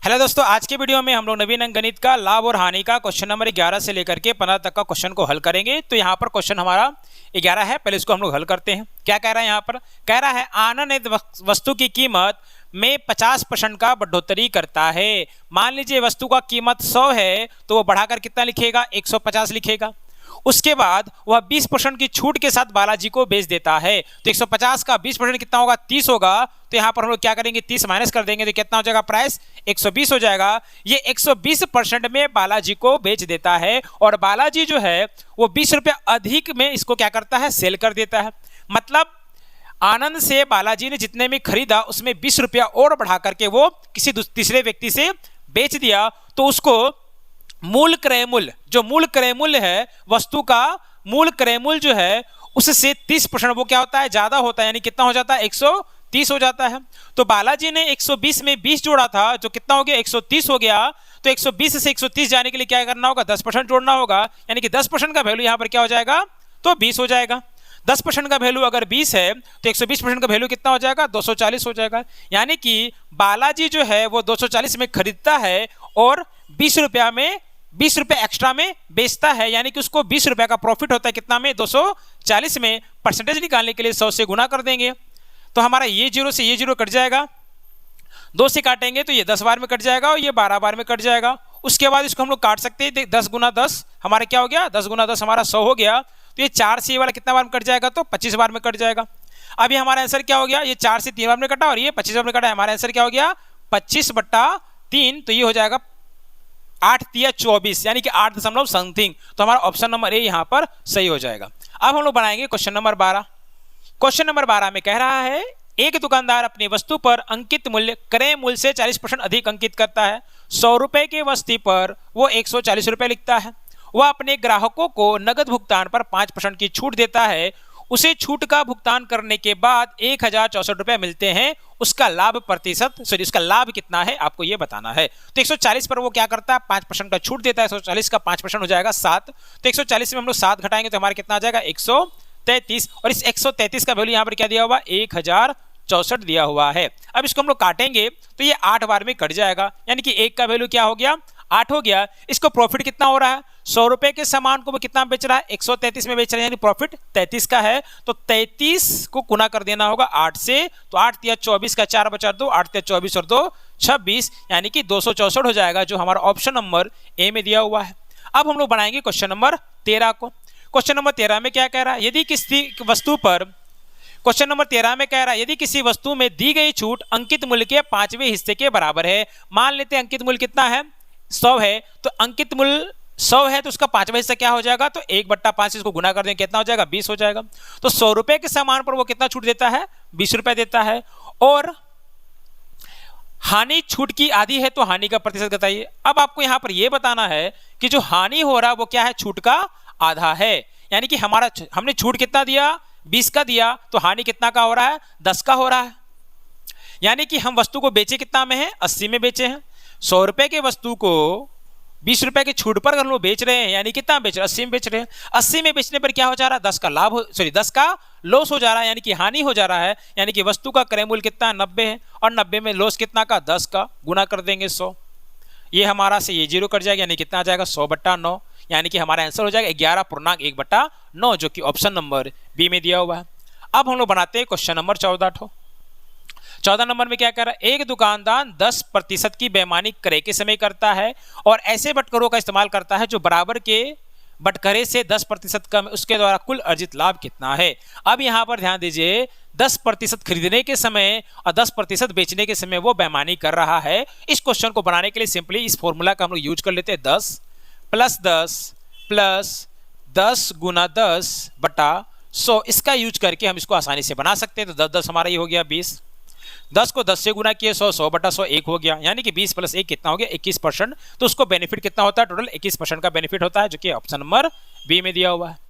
Hello दोस्तों, आज के वीडियो में हम लोग नवीन अंकगणित का लाभ और हानि का क्वेश्चन नंबर 11 से लेकर के 15 तक का क्वेश्चन को हल करेंगे। तो यहाँ पर क्वेश्चन हमारा 11 है, पहले इसको हम लोग हल करते हैं। क्या कह रहा है यहाँ पर? कह रहा है आनंद एक वस्तु की कीमत में 50% का बढ़ोतरी करता है। मान लीजिए वस्तु का कीमत 100 है तो वो बढ़ाकर कितना लिखेगा? 150 लिखेगा। उसके बाद वह 20% की छूट के साथ बालाजी को बेच देता है। तो 150 का 20% कितना होगा? 30 होगा। तो यहाँ पर हम लोग क्या करेंगे? 30 माइनस कर देंगे तो कितना हो जाएगा? प्राइस 120 हो जाएगा। ये 120% में बालाजी को बेच देता है और बालाजी जो है वो 20 रुपये अधिक में इसको क्या करता है? सेल कर देता है। मतलब आनंद से बालाजी ने जितने में खरीदा उसमें 20 रुपया और बढ़ा करके वो किसी तीसरे व्यक्ति से बेच दिया। तो उसको मूल क्रय मूल्य, जो मूल क्रय मूल्य है वस्तु का मूल क्रय मूल्य जो है उससे 30% वो क्या होता है? ज्यादा होता है। यानी कितना हो जाता है? 130 हो जाता है। तो बालाजी ने 120 में 20 जोड़ा था जो कितना हो गया? 130 हो गया। तो 120 से 130 जाने के लिए क्या करना होगा? 10% जोड़ना होगा। यानी कि 10% का वैल्यू यहाँ पर क्या हो जाएगा? तो 20 हो जाएगा। 10% का वैल्यू अगर 20 है तो 120% का वैल्यू कितना हो जाएगा? 240 हो जाएगा। यानी कि बालाजी जो है वो 240 में खरीदता है और 20 रुपया में 20 रुपये एक्स्ट्रा में बेचता है। यानी कि उसको 20 रुपये का प्रॉफिट होता है। कितना में? 240 में। परसेंटेज निकालने के लिए 100 से गुना कर देंगे तो हमारा ये 0 से ये 0 कट जाएगा। 2 से काटेंगे तो ये 10 बार में कट जाएगा और ये 12 बार में कट जाएगा। उसके बाद इसको हम लोग काट सकते हैं। 10 गुना 10 हमारा क्या हो गया? 10 गुना 10 हमारा 100 हो गया। तो ये 4 से ये वाला कितना बार में कट जाएगा? तो 25 बार में कट जाएगा। अब ये हमारा आंसर क्या हो गया? ये 4 से 3 बार में कटा और ये 25 बार में कटा। हमारा आंसर क्या हो गया? 25/3। तो ये हो जाएगा 8 तिया 24, यानी कि 8 दशमलव समथिंग। तो हमारा ऑप्शन नंबर ए यहाँ पर सही हो जाएगा। अब हम लोग बनाएंगे क्वेश्चन नंबर 12। क्वेश्चन नंबर 12 में कह रहा है एक दुकानदार अपनी वस्तु पर अंकित मूल्य क्रय मूल्य से 40% अधिक अंकित करता है। 100 रुपए की वस्तु पर वो 140 रुपए लिखता है। वह अपने ग्राहकों को नगद भुगतान पर 5% की छूट देता है। उसे छूट का भुगतान करने के बाद 1064 रुपए मिलते हैं। उसका लाभ उसका लाभ कितना है आपको ये बताना है। तो 140 पर वो क्या करता है? 5% का छूट देता है। 140 का 5% हो जाएगा 7। तो 140 में हम लोग 7 घटाएंगे तो हमारा कितना आ जाएगा? 133। और इस 133 का वैल्यू यहाँ पर क्या दिया हुआ? 1064 दिया हुआ है। अब इसको हम लोग काटेंगे तो ये 8 बार में कट जाएगा। यानी कि 1 का वैल्यू क्या हो गया? 8 हो गया। इसको प्रॉफिट कितना हो रहा है? 100 रुपए के सामान को वो कितना बेच रहा है? 133 में बेच रहा है। यानी प्रॉफिट 33 का है। तो 33 को गुना कर देना होगा 8 से। तो 8 तिया 24 का 4 बचा 2, 8 तिया 24 और 2 26, यानी कि 264 हो जाएगा जो हमारा ऑप्शन नंबर ए में दिया हुआ है। अब हम लोग बनाएंगे क्वेश्चन नंबर 13 को। क्वेश्चन नंबर 13 में क्या कह रहा है? यदि किसी वस्तु पर क्वेश्चन नंबर 13 में कह रहा है यदि किसी वस्तु में दी गई छूट अंकित मूल्य के 5वें हिस्से के बराबर है। मान लेते हैं अंकित मूल्य कितना है? 100 है। तो अंकित मूल्य 100 है तो उसका 5वां हिस्सा क्या हो जाएगा? तो 1/5 इसको गुना कर देंगे कितना हो जाएगा? 20 हो जाएगा। तो 100 रुपए के सामान पर वो कितना छूट देता है? 20 रुपए देता है। और हानि छूट की आधी है तो हानि का प्रतिशत बताइए। अब आपको यहां पर यह बताना है कि जो हानि हो रहा है वो क्या है? छूट का आधा है। यानी कि हमने छूट कितना दिया? 20 का दिया। तो हानि कितना का हो रहा है? 10 का हो रहा है। यानी कि हम वस्तु को बेचे कितना में है? 80 में बेचे हैं। 100 रुपए के वस्तु को 20 रुपए की छूट पर हम लोग बेच रहे हैं। यानी कितना बेच रहे हैं? 80 में बेच रहे हैं। 80 में बेचने पर क्या हो जा रहा है? 10 का लॉस हो जा रहा है। यानी कि हानि हो जा रहा है। यानी कि वस्तु का क्रय मूल्य कितना? 90 है और 90 में लॉस कितना का? 10 का। गुना कर देंगे 100। ये हमारा से ये 0 कट जाएगा। यानी कितना आ जाएगा? 100/9। यानी कि हमारा आंसर हो जाएगा 11.1/9 जो कि ऑप्शन नंबर बी में दिया हुआ है। अब हम लोग बनाते हैं क्वेश्चन नंबर 14। 14 नंबर में क्या कर रहा है? एक दुकानदार 10% की बेईमानी क्रय के समय करता है और ऐसे बटकरों का इस्तेमाल करता है जो बराबर के बटकरे से 10% कम। उसके द्वारा कुल अर्जित लाभ कितना है? अब यहां पर ध्यान दीजिए, 10% खरीदने के समय और 10% बेचने के समय वो बेईमानी कर रहा है। इस क्वेश्चन को बनाने के लिए सिंपली इस फॉर्मूला का हम लोग यूज कर लेते हैं। 10 + 10 + 10 गुना 10/100। इसका यूज करके हम इसको आसानी से बना सकते हैं। तो 10 हमारा ये हो गया 20। 10 को 10 से गुना किए 100, 100/100 1 हो गया। यानी कि 20 + 1 कितना हो गया? 21%। तो उसको बेनिफिट कितना होता है? टोटल 21% का बेनिफिट होता है जो कि ऑप्शन नंबर बी में दिया हुआ है।